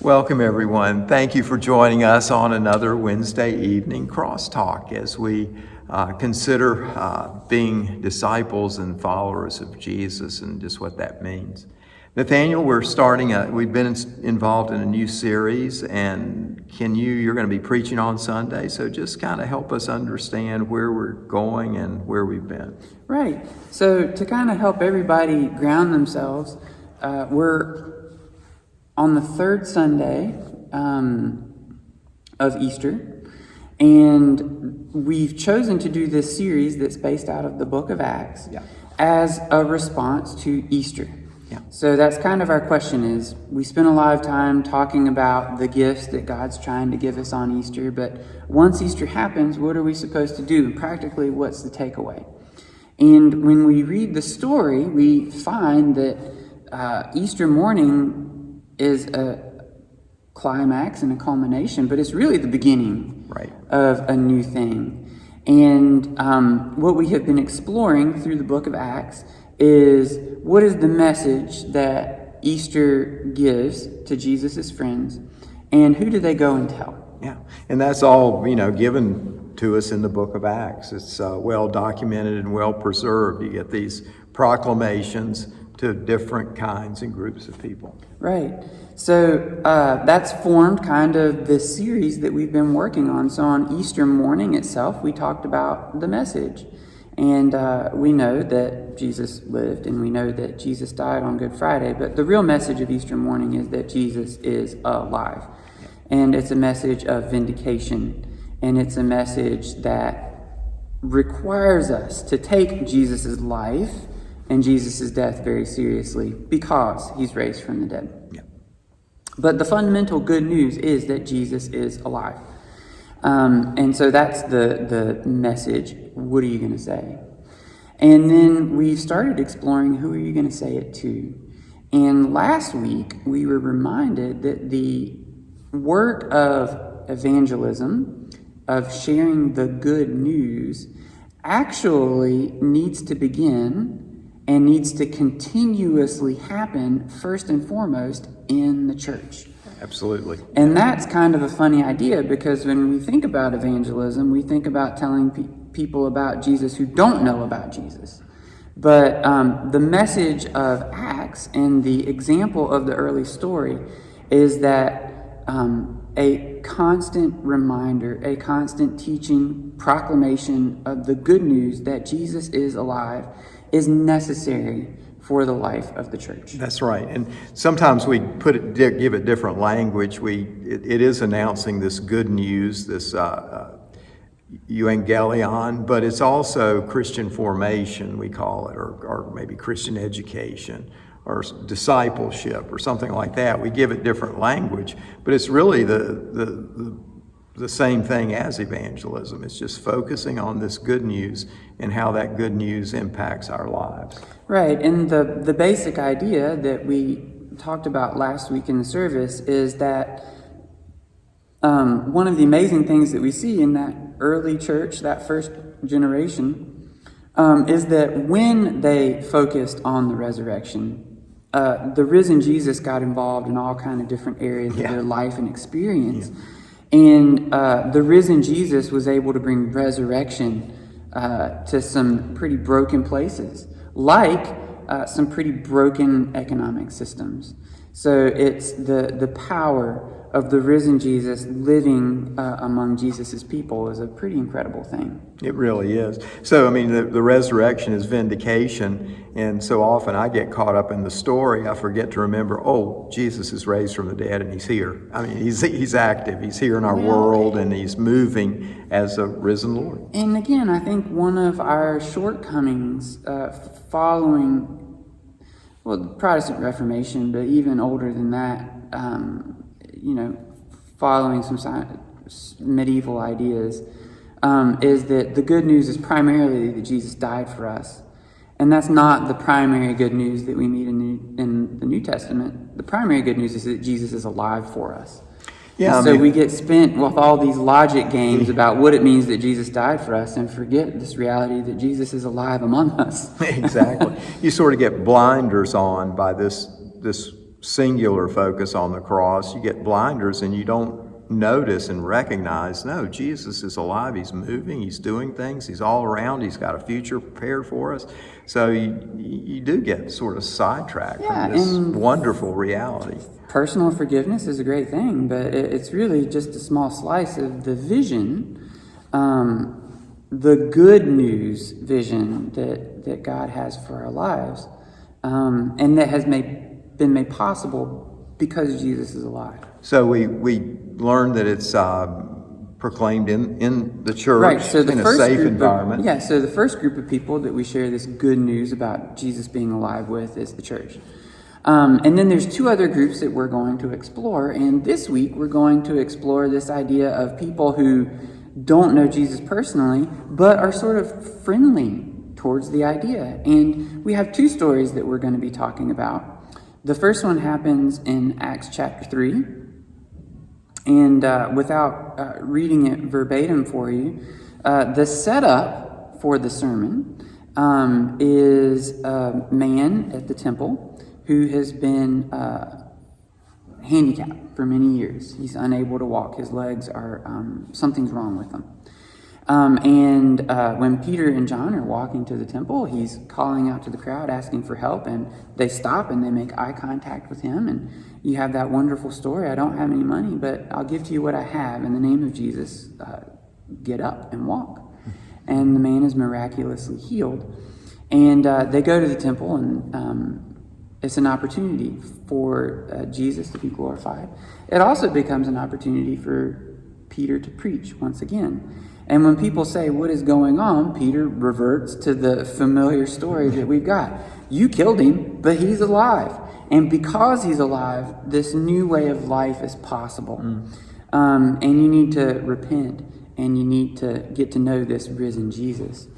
Welcome, everyone. Thank you for joining us on another Wednesday evening crosstalk as we consider being disciples and followers of Jesus and just what that means. Nathaniel, we've been involved in a new series, and you're going to be preaching on Sunday, so just kind of help us understand where we're going and where we've been. Right. So to kind of help everybody ground themselves, we're on the third Sunday of Easter, and we've chosen to do this series that's based out of the book of Acts as a response to Easter. Yeah. So that's kind of our question is, we spend a lot of time talking about the gifts that God's trying to give us on Easter, but once Easter happens, what are we supposed to do? Practically, what's the takeaway? And when we read the story, we find that Easter morning is a climax and a culmination, but it's really the beginning of a new thing. And what we have been exploring through the book of Acts is, what is the message that Easter gives to Jesus' friends, and who do they go and tell? Yeah, and that's all, given to us in the book of Acts. It's well documented and well preserved. You get these proclamations to different kinds and groups of people. Right. So that's formed kind of this series that we've been working on. So on Easter morning itself, we talked about the message. And we know that Jesus lived, and we know that Jesus died on Good Friday. But the real message of Easter morning is that Jesus is alive. And it's a message of vindication. And it's a message that requires us to take Jesus' life and Jesus' death very seriously, because he's raised from the dead. Yeah. But the fundamental good news is that Jesus is alive. And so that's the message. What are you going to say? And then we started exploring, who are you going to say it to? And last week, we were reminded that the work of evangelism, of sharing the good news, actually needs to begin and needs to continuously happen, first and foremost, in the church. Absolutely. And that's kind of a funny idea, because when we think about evangelism, we think about telling people about Jesus who don't know about Jesus. But the message of Acts and the example of the early story is that a constant reminder, a constant teaching, proclamation of the good news that Jesus is alive is necessary for the life of the church. That's right. And sometimes we give it different language. It is announcing this good news, this Evangelion, but it's also Christian formation, we call it, or maybe Christian education, or discipleship, or something like that. We give it different language, but it's really the same thing as evangelism. It's just focusing on this good news and how that good news impacts our lives. Right, and the basic idea that we talked about last week in the service is that one of the amazing things that we see in that early church, that first generation, is that when they focused on the resurrection, the risen Jesus got involved in all kind of different areas of their life and experience. Yeah. And the risen Jesus was able to bring resurrection to some pretty broken places, like some pretty broken economic systems. So it's the power of the risen Jesus living among Jesus's people is a pretty incredible thing. It really is. So, the resurrection is vindication, and so often I get caught up in the story. I forget to remember, Jesus is raised from the dead, and he's here. He's active. He's here in our world, and he's moving as a risen Lord. And again, I think one of our shortcomings following, the Protestant Reformation, but even older than that, following some medieval ideas, is that the good news is primarily that Jesus died for us. And that's not the primary good news that we meet in the New Testament. The primary good news is that Jesus is alive for us. Yeah, so we get spent with all these logic games about what it means that Jesus died for us and forget this reality that Jesus is alive among us. Exactly. You sort of get blinders on by this singular focus on the cross, you get blinders and you don't notice and recognize, no, Jesus is alive, he's moving, he's doing things, he's all around, he's got a future prepared for us. So you do get sort of sidetracked from this wonderful reality. Personal forgiveness is a great thing, but it's really just a small slice of the vision, the good news vision that God has for our lives, and that has been made possible because Jesus is alive. So we learned that it's proclaimed in the church, right, so the in a first safe group environment. So the first group of people that we share this good news about Jesus being alive with is the church. And then there's two other groups that we're going to explore. And this week we're going to explore this idea of people who don't know Jesus personally, but are sort of friendly towards the idea. And we have two stories that we're going to be talking about. The first one happens in Acts chapter 3. And without reading it verbatim for you, the setup for the sermon is a man at the temple who has been handicapped for many years. He's unable to walk. His legs are, something's wrong with them. And when Peter and John are walking to the temple, he's calling out to the crowd, asking for help, and they stop and they make eye contact with him. And you have that wonderful story, I don't have any money, but I'll give to you what I have. In the name of Jesus, get up and walk. And the man is miraculously healed. And they go to the temple, and it's an opportunity for Jesus to be glorified. It also becomes an opportunity for Peter to preach once again. And when people say, what is going on? Peter reverts to the familiar story that we've got. You killed him, but he's alive. And because he's alive, this new way of life is possible. And you need to repent, and you need to get to know this risen Jesus.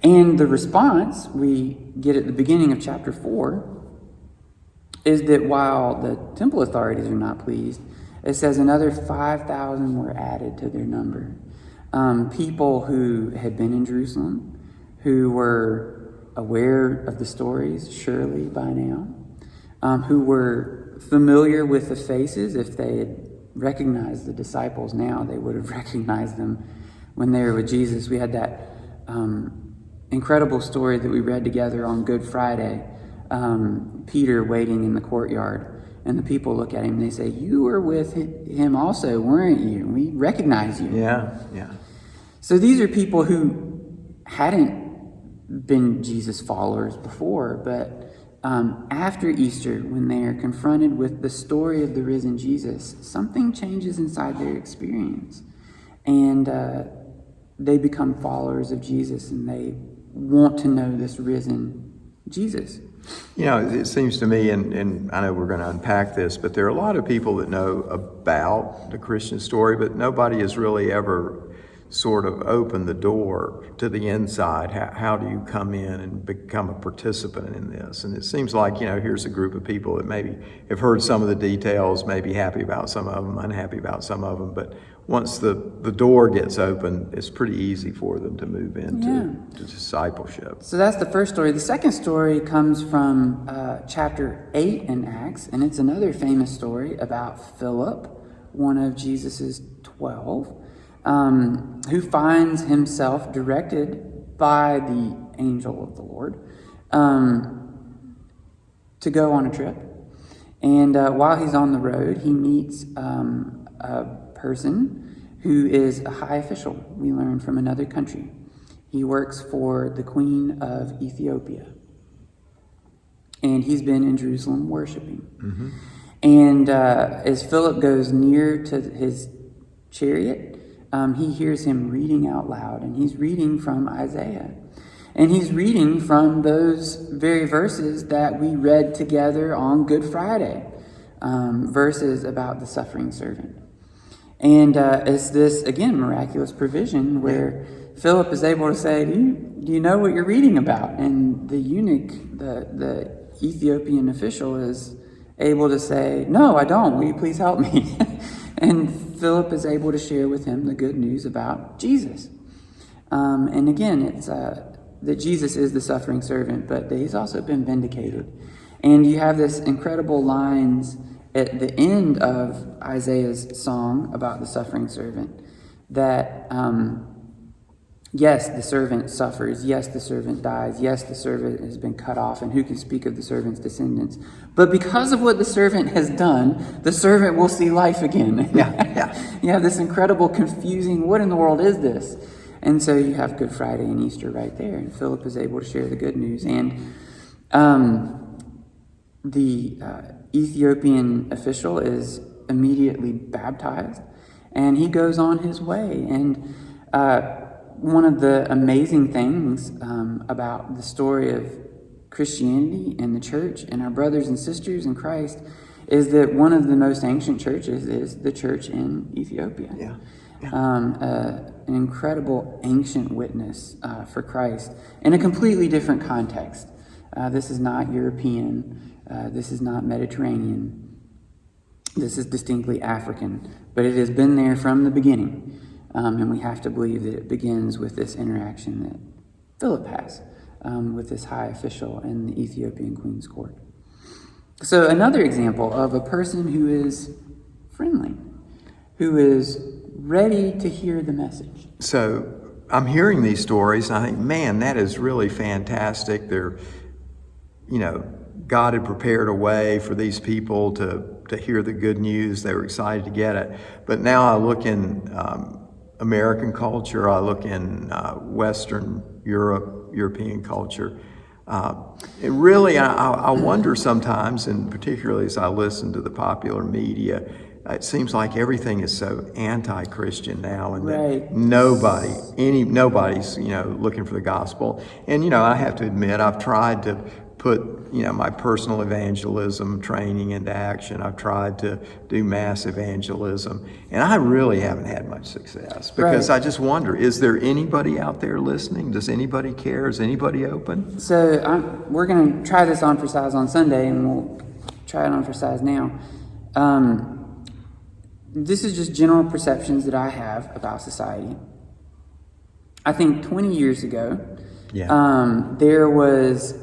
And the response we get at the beginning of chapter 4 is that while the temple authorities are not pleased, it says another 5,000 were added to their number. People who had been in Jerusalem, who were aware of the stories, surely by now, who were familiar with the faces. If they had recognized the disciples now, they would have recognized them when they were with Jesus. We had that incredible story that we read together on Good Friday, Peter waiting in the courtyard. And the people look at him and they say, you were with him also, weren't you? We recognize you. Yeah. So these are people who hadn't been Jesus followers before, but after Easter, when they are confronted with the story of the risen Jesus, something changes inside their experience. And they become followers of Jesus, and they want to know this risen Jesus. You know, it seems to me, and I know we're going to unpack this, but there are a lot of people that know about the Christian story, but nobody has really ever sort of opened the door to the inside. How do you come in and become a participant in this? And it seems like, you know, here's a group of people that maybe have heard some of the details, maybe happy about some of them, unhappy about some of them, but once the door gets open, it's pretty easy for them to move into discipleship. So that's the first story. The second story comes from chapter 8 in Acts, and it's another famous story about Philip, one of Jesus's 12, who finds himself directed by the angel of the Lord to go on a trip. And while he's on the road, he meets a person who is a high official, we learn, from another country. He works for the Queen of Ethiopia. And he's been in Jerusalem worshiping. Mm-hmm. And as Philip goes near to his chariot, he hears him reading out loud, and he's reading from Isaiah. And he's reading from those very verses that we read together on Good Friday, verses about the suffering servant. And it's this, again, miraculous provision where Philip is able to say, do you know what you're reading about? And the eunuch, the Ethiopian official, is able to say, no, I don't. Will you please help me? And Philip is able to share with him the good news about Jesus. And again, it's that Jesus is the suffering servant, but that he's also been vindicated. And you have this incredible lines at the end of Isaiah's song about the suffering servant that, yes, the servant suffers. Yes, the servant dies. Yes, the servant has been cut off. And who can speak of the servant's descendants? But because of what the servant has done, the servant will see life again. Yeah. You have this incredible, confusing, what in the world is this? And so you have Good Friday and Easter right there. And Philip is able to share the good news. And the Ethiopian official is immediately baptized. And he goes on his way. And one of the amazing things about the story of Christianity and the church and our brothers and sisters in Christ is that one of the most ancient churches is the church in Ethiopia. An incredible ancient witness for Christ in a completely different context. This is not European. This is not Mediterranean. This is distinctly African. But it has been there from the beginning. And we have to believe that it begins with this interaction that Philip has with this high official in the Ethiopian queen's court. So another example of a person who is friendly, who is ready to hear the message. So I'm hearing these stories, and I think, man, that is really fantastic. They're, God had prepared a way for these people to hear the good news. They were excited to get it. But now I look in American culture, I look in Western European culture. It really, I wonder sometimes, and particularly as I listen to the popular media, it seems like everything is so anti-Christian now, and that nobody's looking for the gospel. And I have to admit, I've tried to put my personal evangelism training into action. I've tried to do mass evangelism, and I really haven't had much success because I just wonder, is there anybody out there listening? Does anybody care? Is anybody open? So we're going to try this on for size on Sunday, and we'll try it on for size now. This is just general perceptions that I have about society. I think 20 years ago, there was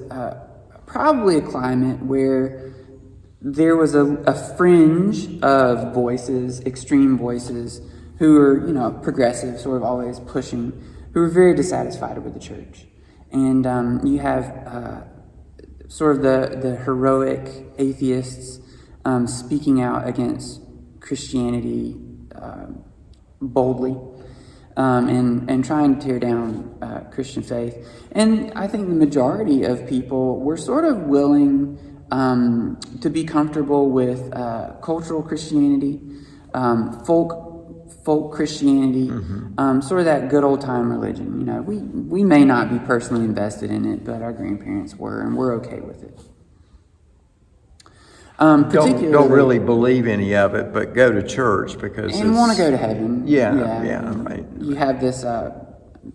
probably a climate where there was a fringe of voices, extreme voices, who were, progressive, sort of always pushing, who were very dissatisfied with the church. And you have sort of the heroic atheists speaking out against Christianity boldly and trying to tear down Christian faith. And I think the majority of people were sort of willing to be comfortable with cultural Christianity, folk Christianity, sort of that good old time religion. We may not be personally invested in it, but our grandparents were, and we're okay with it. Don't really believe any of it, but go to church because and want to go to heaven. Yeah, right. You have this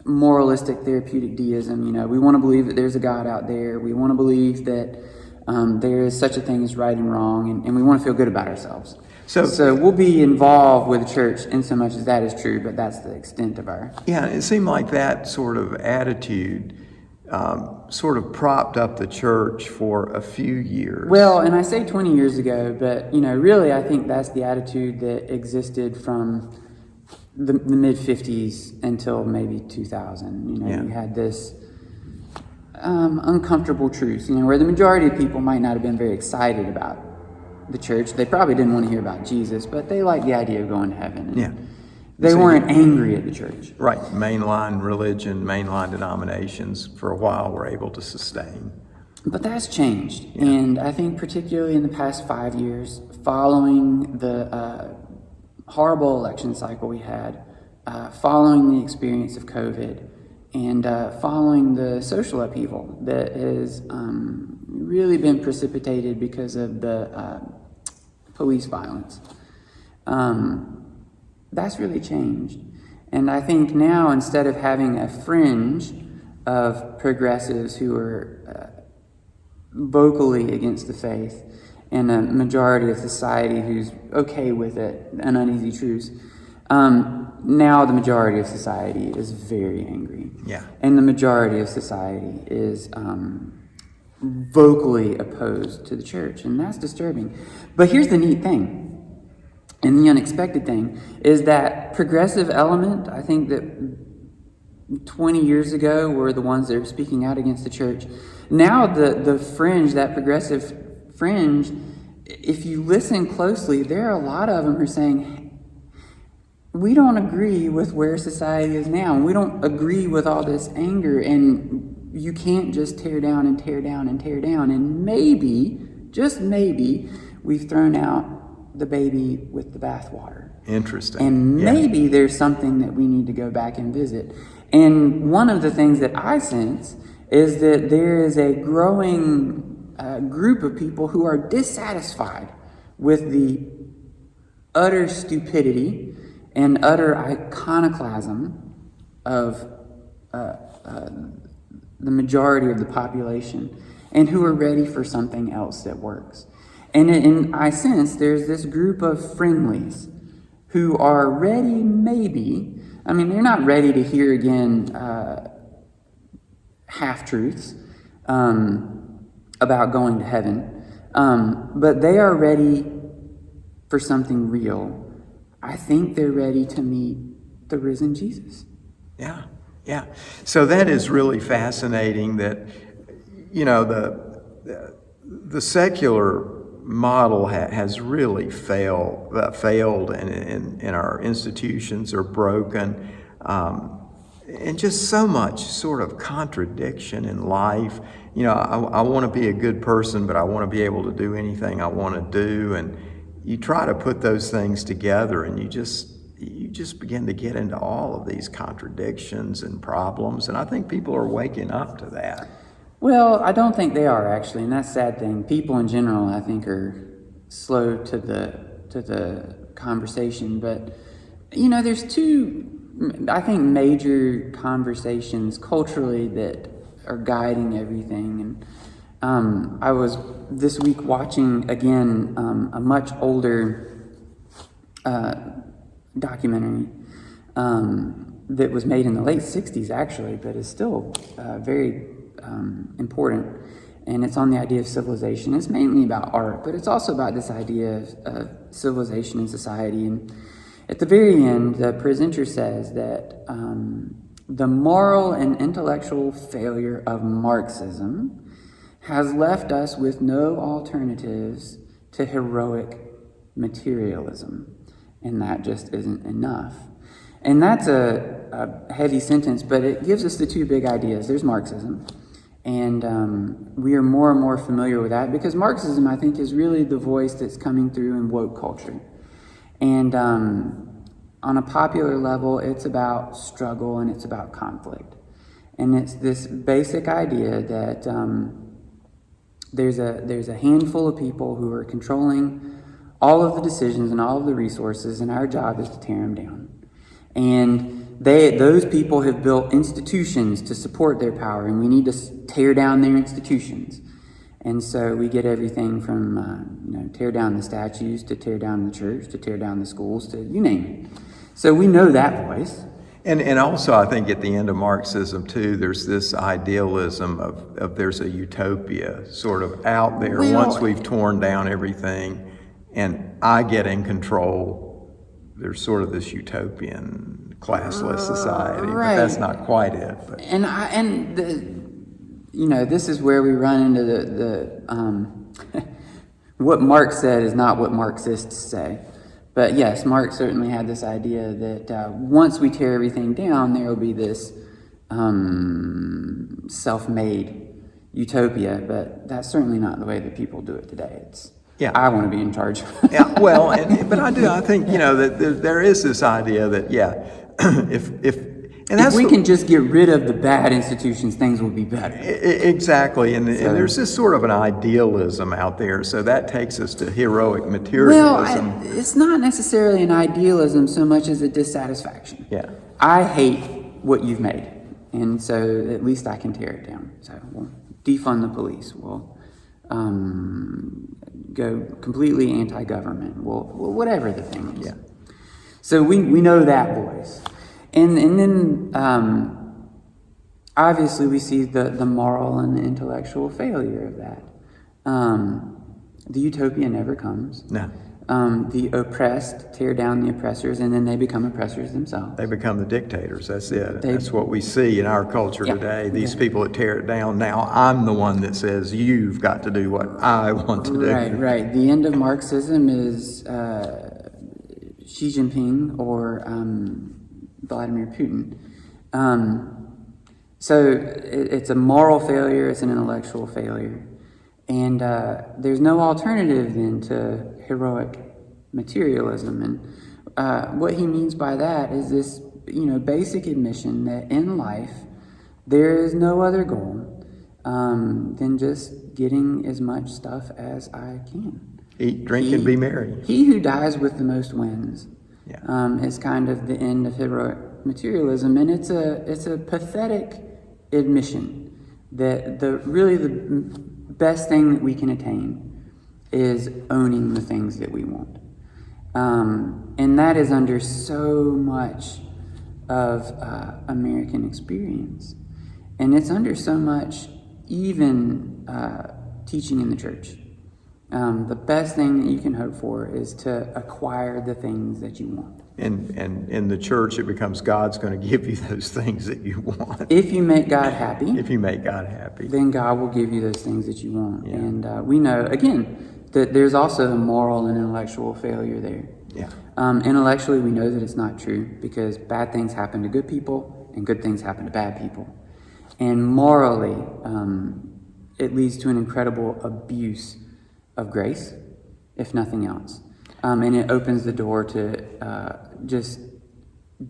moralistic, therapeutic deism. We want to believe that there's a God out there. We want to believe that there is such a thing as right and wrong, and we want to feel good about ourselves. So we'll be involved with the church in so much as that is true, but that's the extent of our... Yeah, it seemed like that sort of attitude sort of propped up the church for a few years. Well, and I say 20 years ago, but, really I think that's the attitude that existed from the mid-50s until maybe 2000. You had this uncomfortable truth, where the majority of people might not have been very excited about the church. They probably didn't want to hear about Jesus, but they liked the idea of going to heaven. And they weren't angry at the church. Right. Mainline religion, mainline denominations for a while were able to sustain. But that's changed. Yeah. And I think particularly in the past 5 years, following the horrible election cycle we had, following the experience of COVID, and following the social upheaval that has really been precipitated because of the police violence. That's really changed. And I think now, instead of having a fringe of progressives who are vocally against the faith and a majority of society who's okay with it, an uneasy truce, now the majority of society is very angry. Yeah. And the majority of society is vocally opposed to the church, and that's disturbing. But here's the neat thing, and the unexpected thing, is that progressive element, I think that 20 years ago were the ones that were speaking out against the church. Now the fringe, that progressive fringe, if you listen closely, there are a lot of them who are saying, we don't agree with where society is now, and we don't agree with all this anger, and you can't just tear down and tear down and tear down. And maybe, just maybe, we've thrown out the baby with the bathwater. Interesting. And maybe there's something that we need to go back and visit. And one of the things that I sense is that there is a growing group of people who are dissatisfied with the utter stupidity and utter iconoclasm of the majority of the population, and who are ready for something else that works. And I sense there's this group of friendlies who are ready, maybe, I mean, they're not ready to hear again half-truths about going to heaven, but they are ready for something real. I think they're ready to meet the risen Jesus. Yeah. So that is really fascinating that, you know, the secular model has really failed, and our institutions are broken, and just so much sort of contradiction in life. You know, I want to be a good person, but I want to be able to do anything I want to do, and you try to put those things together, and you just begin to get into all of these contradictions and problems, and I think people are waking up to that. Well, I don't think they are, actually, and that's a sad thing. People in general, I think, are slow to the conversation, but, you know, there's two, I think, major conversations culturally that are guiding everything. And I was this week watching, again, a much older documentary that was made in the late 60s, actually, but is still very important, and it's on the idea of civilization. It's mainly about art, but it's also about this idea of civilization and society. And at the very end, the presenter says that the moral and intellectual failure of Marxism has left us with no alternatives to heroic materialism, and that just isn't enough. And that's a heavy sentence, but it gives us the two big ideas. There's Marxism, and we are more and more familiar with that because Marxism, I think, is really the voice that's coming through in woke culture. And on a popular level, it's about struggle and it's about conflict. And it's this basic idea that there's a handful of people who are controlling all of the decisions and all of the resources, and our job is to tear them down. And those people have built institutions to support their power, and we need to tear down their institutions. And so we get everything from tear down the statues, to tear down the church, to tear down the schools, to you name it. So we know that voice. And also, I think at the end of Marxism too, there's this idealism of there's a utopia sort of out there once we've torn down everything, and I get in control. There's sort of this utopian classless society, right. But that's not quite it. But. This is where we run into the what Marx said is not what Marxists say. But yes, Marx certainly had this idea that once we tear everything down, there will be this self-made utopia. But that's certainly not the way that people do it today. I want to be in charge. Yeah, well, but I think that there is this idea that if we can just get rid of the bad institutions, things will be better. Exactly, and there's this sort of an idealism out there, so that takes us to heroic materialism. Well, it's not necessarily an idealism so much as a dissatisfaction. Yeah, I hate what you've made, and so at least I can tear it down. So we'll defund the police. We'll go completely anti-government. Well, whatever the thing is. Yeah. So we know that voice. And then obviously we see the moral and the intellectual failure of that. The utopia never comes. No. The oppressed tear down the oppressors, and then they become oppressors themselves. They become the dictators. That's it. That's what we see in our culture today. These people that tear it down. Now I'm the one that says you've got to do what I want to do. Right. The end of Marxism is Xi Jinping or Vladimir Putin. So it's a moral failure. It's an intellectual failure. And there's no alternative then to heroic materialism. And what he means by that is this, basic admission that in life there is no other goal than just getting as much stuff as I can. Eat, drink, and be merry. He who dies with the most wins. Yeah. Is kind of the end of heroic materialism, and it's a pathetic admission that the best thing that we can attain is owning the things that we want. And that is under so much of American experience. And it's under so much even teaching in the church. The best thing that you can hope for is to acquire the things that you want. And in the church, it becomes God's going to give you those things that you want. If you make God happy. If you make God happy. Then God will give you those things that you want. Yeah. And we know, again, that there's also a moral and intellectual failure there. Yeah. Intellectually, we know that it's not true because bad things happen to good people and good things happen to bad people. And morally, it leads to an incredible abuse of grace, if nothing else. And it opens the door to just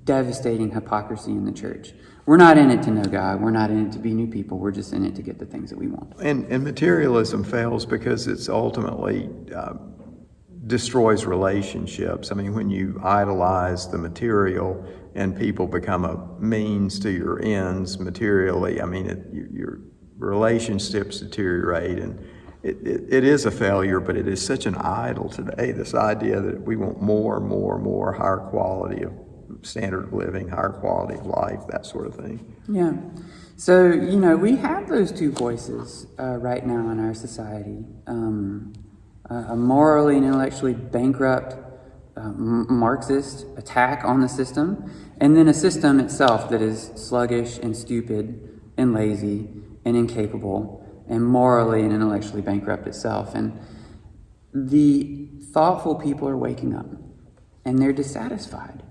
devastating hypocrisy in the church. We're not in it to know God. We're not in it to be new people. We're just in it to get the things that we want. And materialism fails because it's ultimately destroys relationships. I mean, when you idolize the material and people become a means to your ends materially, I mean, your relationships deteriorate, and it is a failure, but it is such an idol today, this idea that we want more, higher quality of standard of living, higher quality of life, that sort of thing. Yeah. So, we have those two voices right now in our society. A morally and intellectually bankrupt Marxist attack on the system, and then a system itself that is sluggish and stupid and lazy and incapable and morally and intellectually bankrupt itself. And the thoughtful people are waking up, and they're dissatisfied.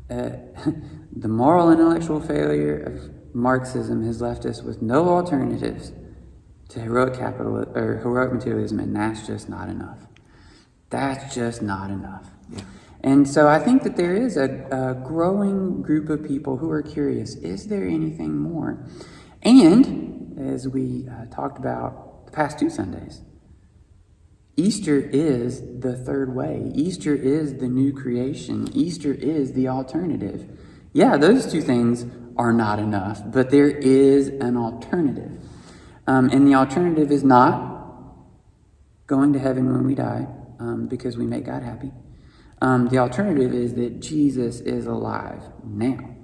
The moral and intellectual failure of Marxism has left us with no alternatives to heroic materialism, and that's just not enough. That's just not enough. Yeah. And so I think that there is a growing group of people who are curious, is there anything more? And as we talked about the past 2 Sundays, Easter is the third way. Easter is the new creation. Easter is the alternative. Yeah, those 2 things are not enough, but there is an alternative. And the alternative is not going to heaven when we die because we make God happy. The alternative is that Jesus is alive now,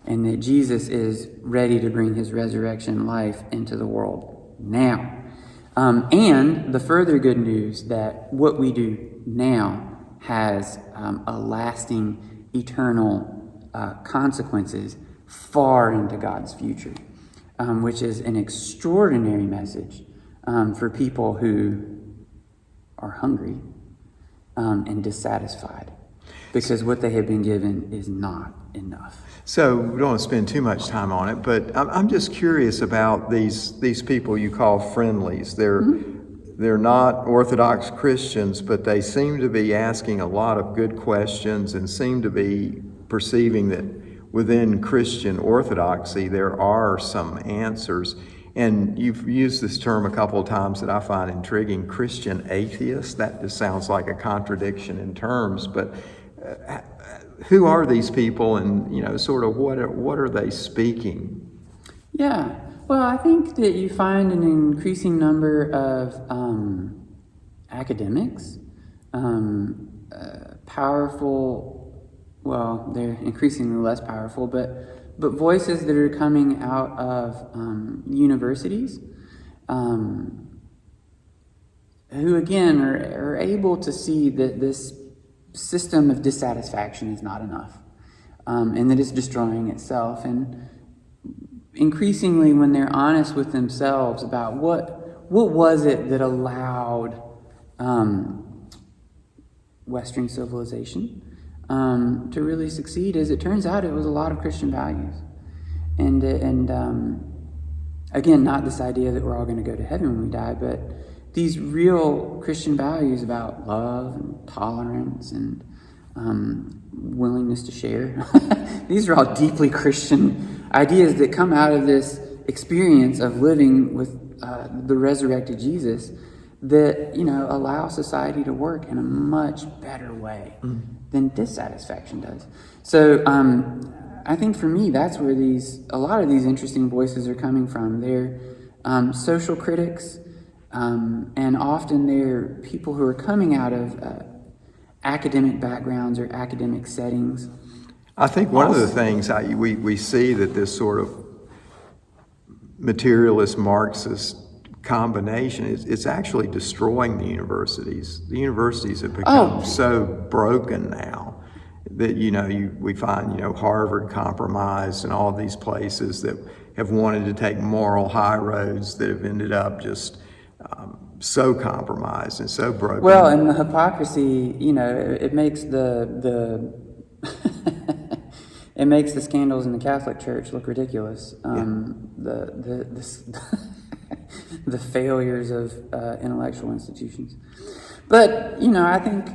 and that Jesus is ready to bring his resurrection life into the world now. And the further good news that what we do now has a lasting, eternal consequences far into God's future, which is an extraordinary message for people who are hungry and dissatisfied because what they have been given is not enough. So we don't want to spend too much time on it, but I'm just curious about these people you call friendlies. They're not Orthodox Christians, but they seem to be asking a lot of good questions and seem to be perceiving that within Christian orthodoxy there are some answers. And you've used this term a couple of times that I find intriguing, Christian atheist. That just sounds like a contradiction in terms, but who are these people, and sort of what are they speaking? Yeah, well, I think that you find an increasing number of academics, powerful. Well, they're increasingly less powerful, but but voices that are coming out of universities, who again are able to see that this system of dissatisfaction is not enough, and that it's destroying itself. And increasingly, when they're honest with themselves about what was it that allowed Western civilization to really succeed, as it turns out, it was a lot of Christian values, and again, not this idea that we're all going to go to heaven when we die, but these real Christian values about love and tolerance and willingness to share. These are all deeply Christian ideas that come out of this experience of living with the resurrected Jesus, that, you know, allow society to work in a much better way than dissatisfaction does. So I think for me, that's where a lot of these interesting voices are coming from. They're social critics, and often they're people who are coming out of academic backgrounds or academic settings. I think one of the things we see that this sort of materialist Marxist combination it's actually destroying the universities. The universities have become so broken now that, you know, we find, you know, Harvard compromised and all these places that have wanted to take moral high roads that have ended up just so compromised and so broken. Well, and the hypocrisy, you know, it makes the it makes the scandals in the Catholic Church look ridiculous. The failures of intellectual institutions. But, you know, I think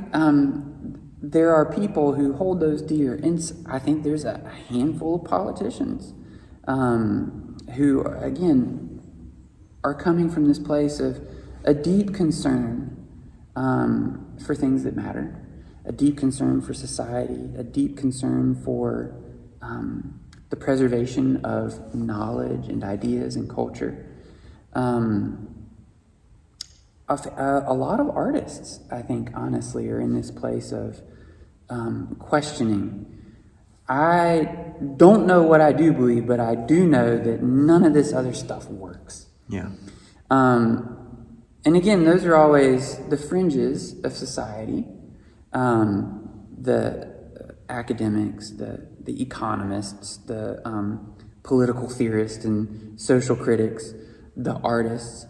there are people who hold those dear, and I think there's a handful of politicians who, again, are coming from this place of a deep concern for things that matter, a deep concern for society, a deep concern for the preservation of knowledge and ideas and culture. A lot of artists, I think, honestly, are in this place of questioning. I don't know what I do believe, but I do know that none of this other stuff works. Yeah. And again, those are always the fringes of society. The academics, the economists, the political theorists and social critics, the artists.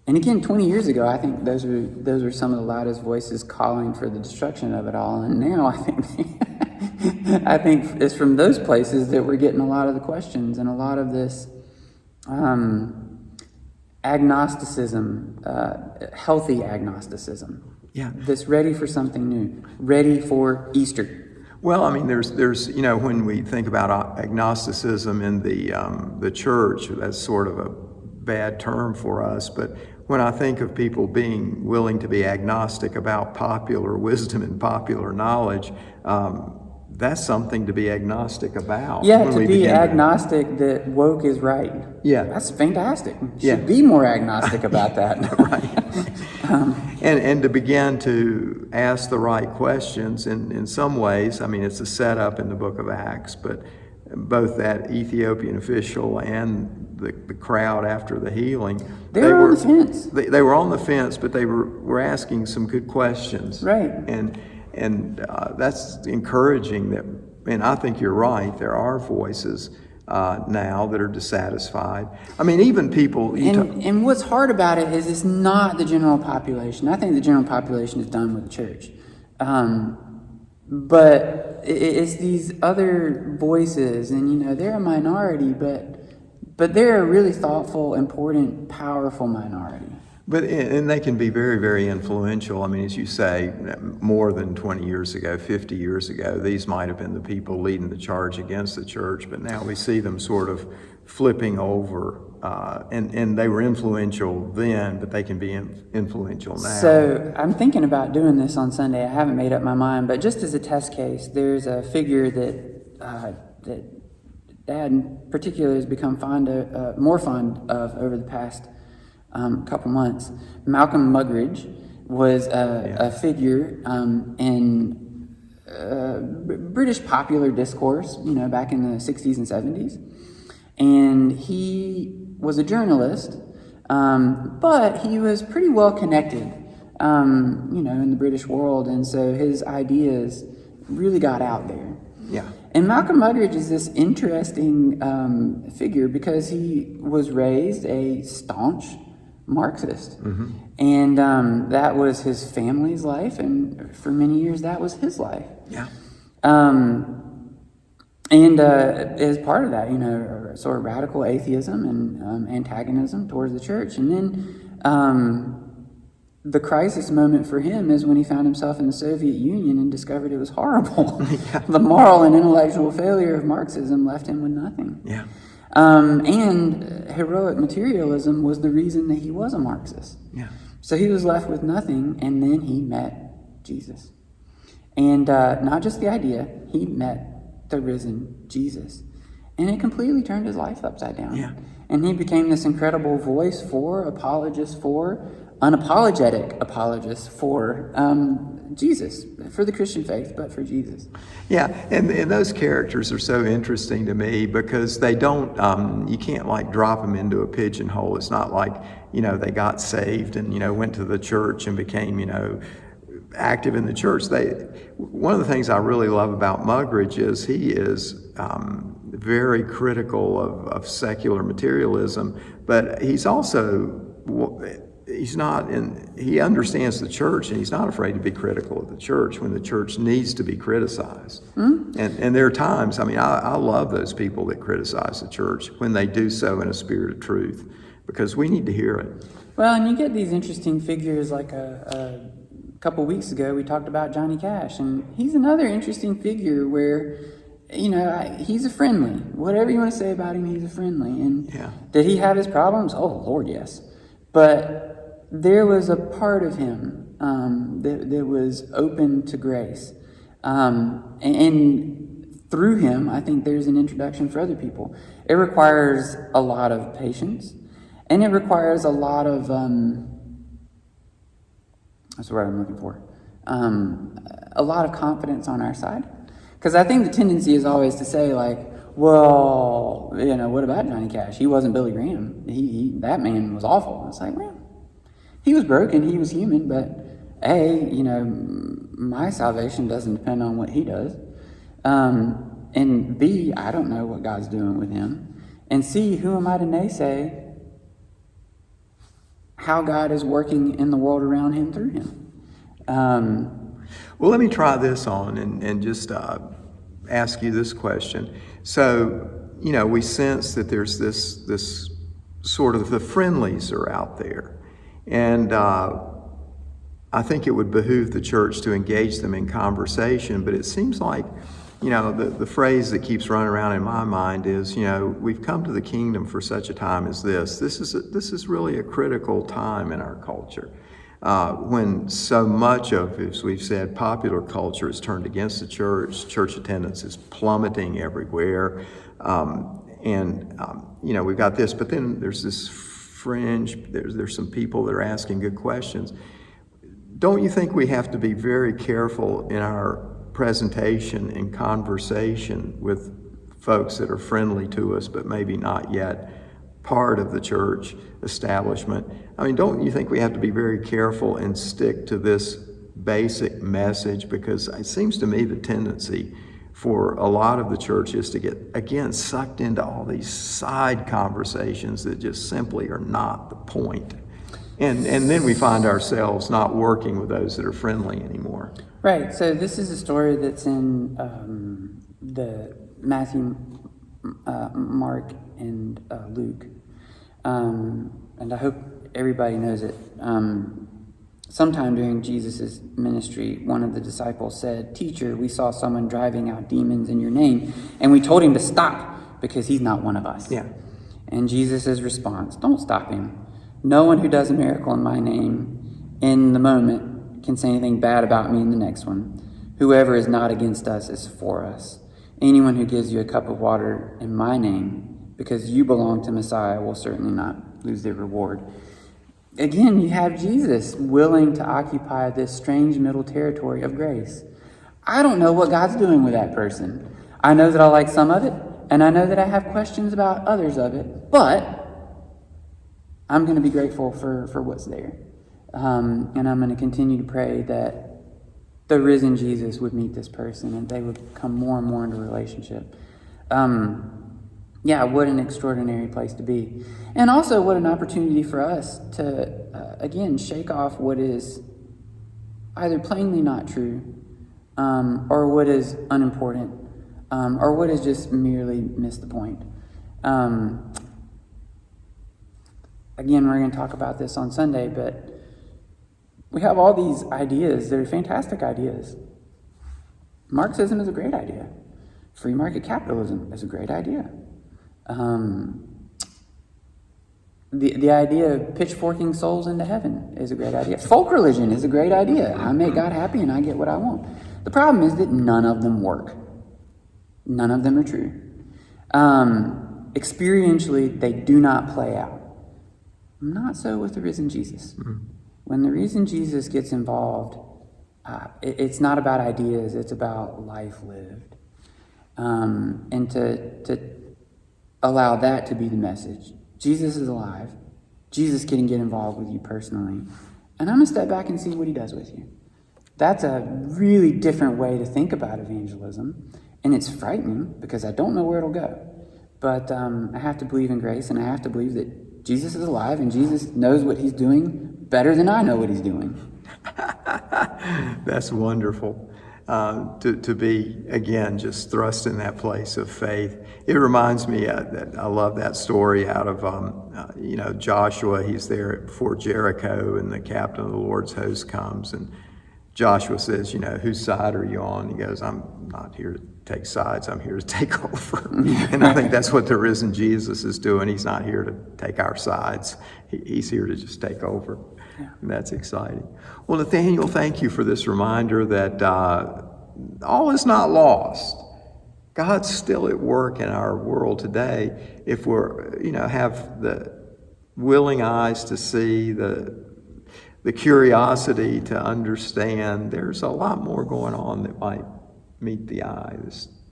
And again, 20 years ago, I think those were some of the loudest voices calling for the destruction of it all. And now I think it's from those places that we're getting a lot of the questions and a lot of this agnosticism, healthy agnosticism. Yeah. That's ready for something new, ready for Easter. Well, I mean, there's you know, when we think about agnosticism in the church, that's sort of a bad term for us, but when I think of people being willing to be agnostic about popular wisdom and popular knowledge, that's something to be agnostic about. Yeah, to be agnostic that woke is right. Yeah. That's fantastic. Should be more agnostic about that. Right. And to begin to ask the right questions in some ways. I mean, it's a setup in the book of Acts, but both that Ethiopian official and the crowd after the healing, they were on the fence. They were on the fence, but they were asking some good questions. Right. And that's encouraging. That, and I think you're right. There are voices now that are dissatisfied. I mean, even people. And what's hard about it is it's not the general population. I think the general population is done with the church. But it's these other voices, and you know, they're a minority, but they're a really thoughtful, important, powerful minority. And they can be very, very influential. I mean, as you say, more than 20 years ago, 50 years ago, these might have been the people leading the charge against the church, but now we see them sort of flipping over. And they were influential then, but they can be influential now. So I'm thinking about doing this on Sunday. I haven't made up my mind, but just as a test case, there's a figure that Dad in particular has become more fond of over the past couple months. Malcolm Muggeridge was a figure in British popular discourse, back in the 60s and 70s. And he was a journalist, but he was pretty well connected, in the British world. And so his ideas really got out there. Yeah. And Malcolm Muggeridge is this interesting figure because he was raised a staunch Marxist. Mm-hmm. And that was his family's life, and for many years that was his life. Yeah. And as part of that, sort of radical atheism and antagonism towards the church. And then the crisis moment for him is when he found himself in the Soviet Union and discovered it was horrible. Yeah. The moral and intellectual failure of Marxism left him with nothing. Yeah. And heroic materialism was the reason that he was a Marxist. Yeah. So he was left with nothing, and then he met Jesus. And not just the idea, he met the risen Jesus. And it completely turned his life upside down. Yeah. And he became this incredible voice for, unapologetic apologist for Jesus, for the Christian faith, but for Jesus. Yeah, and those characters are so interesting to me because they don't, you can't like drop them into a pigeonhole. It's not like, they got saved and, went to the church and became, active in the church. One of the things I really love about Muggeridge is he is very critical of secular materialism, but he's also, he understands the church, and he's not afraid to be critical of the church when the church needs to be criticized. Mm-hmm. And there are times, I love those people that criticize the church when they do so in a spirit of truth, because we need to hear it. Well, and you get these interesting figures like a couple weeks ago we talked about Johnny Cash, and he's another interesting figure where he's a friendly. Whatever you want to say about him, he's a friendly. And did he have his problems? Oh, Lord, yes. But there was a part of him that was open to grace. And through him, I think there's an introduction for other people. It requires a lot of patience, and it requires a lot of, that's the word I'm looking for, a lot of confidence on our side. Because I think the tendency is always to say, like, well, what about Johnny Cash? He wasn't Billy Graham. That man was awful. It's like, well, he was broken, he was human, but A, my salvation doesn't depend on what he does. And B, I don't know what God's doing with him. And C, who am I to naysay how God is working in the world around him through him? Well, let me try this on and just ask you this question. So, we sense that there's this sort of the friendlies are out there. And I think it would behoove the church to engage them in conversation, but it seems like, the phrase that keeps running around in my mind is, we've come to the kingdom for such a time as this. This is really a critical time in our culture. When so much of, as we've said, popular culture is turned against the church attendance is plummeting everywhere. We've got this, but then there's this fringe, there's some people that are asking good questions. Don't you think we have to be very careful in our presentation and conversation with folks that are friendly to us, but maybe not yet part of the church establishment? Don't you think we have to be very careful and stick to this basic message? Because it seems to me the tendency for a lot of the church is to get, again, sucked into all these side conversations that just simply are not the point. And then we find ourselves not working with those that are friendly anymore. Right. So this is a story that's in the Matthew, Mark, and Luke. And I hope everybody knows it. Sometime during Jesus' ministry, one of the disciples said, "Teacher, we saw someone driving out demons in your name, and we told him to stop because he's not one of us." Yeah. And Jesus' response, "Don't stop him. No one who does a miracle in my name in the moment can say anything bad about me in the next one. Whoever is not against us is for us. Anyone who gives you a cup of water in my name, because you belong to Messiah, will certainly not lose their reward." Again, you have Jesus willing to occupy this strange middle territory of grace. I don't know what God's doing with that person. I know that I like some of it, and I know that I have questions about others of it, but I'm going to be grateful for what's there. And I'm going to continue to pray that the risen Jesus would meet this person and they would come more and more into relationship. Yeah, what an extraordinary place to be. And also what an opportunity for us to, again, shake off what is either plainly not true, or what is unimportant, or what has just merely missed the point. Again, we're going to talk about this on Sunday, but we have all these ideas that are fantastic ideas. Marxism is a great idea. Free market capitalism is a great idea. The idea of pitchforking souls into heaven is a great idea. Folk religion is a great idea. I make God happy and I get what I want. The problem is that none of them work. None of them are true. Experientially, they do not play out. Not so with the risen Jesus. When the risen Jesus gets involved, it's not about ideas, it's about life lived. And to allow that to be the message. Jesus is alive. Jesus can get involved with you personally. And I'm going to step back and see what he does with you. That's a really different way to think about evangelism. And it's frightening because I don't know where it'll go. But I have to believe in grace, and I have to believe that Jesus is alive and Jesus knows what he's doing better than I know what he's doing. That's wonderful. To be, again, just thrust in that place of faith. It reminds me that I love that story out of, Joshua. He's there before Jericho, and the captain of the Lord's host comes, and Joshua says, whose side are you on? He goes, I'm not here to take sides. I'm here to take over. And I think that's what the risen Jesus is doing. He's not here to take our sides. He's here to just take over. Yeah. And that's exciting. Well, Nathaniel, thank you for this reminder that all is not lost. God's still at work in our world today if we're, have the willing eyes to see, the curiosity to understand. There's a lot more going on that might meet the eye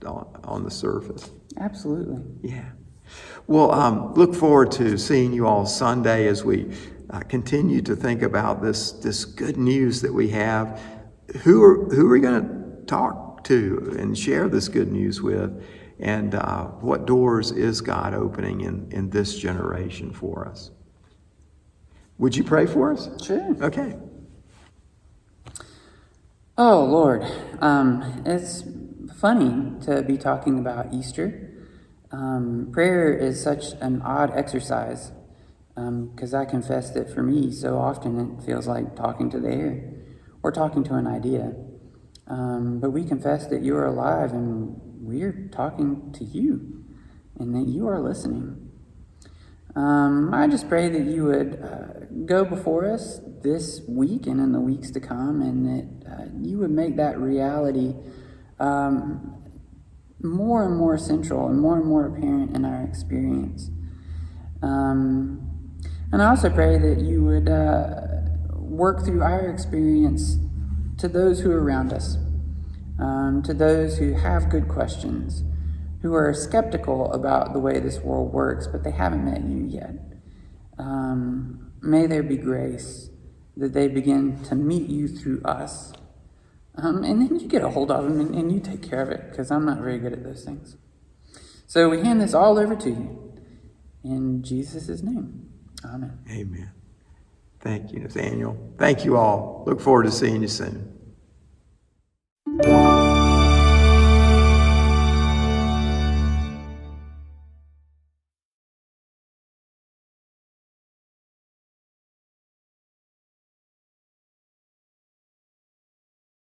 on the surface. Absolutely. Yeah. Well, look forward to seeing you all Sunday as we continue to think about this good news that we have. Who are we going to talk to and share this good news with? And what doors is God opening in this generation for us? Would you pray for us? Sure. Okay. Oh, Lord. It's funny to be talking about Easter. Prayer is such an odd exercise because I confess that for me, so often it feels like talking to the air or talking to an idea. But we confess that you are alive and we're talking to you and that you are listening. I just pray that you would go before us this week and in the weeks to come, and that you would make that reality more and more central and more apparent in our experience. And I also pray that you would work through our experience to those who are around us, to those who have good questions, who are skeptical about the way this world works, but they haven't met you yet. May there be grace that they begin to meet you through us. And then you get a hold of them and you take care of it, because I'm not very good at those things. So we hand this all over to you. In Jesus' name, amen. Amen. Thank you, Nathaniel. Thank you all. Look forward to seeing you soon.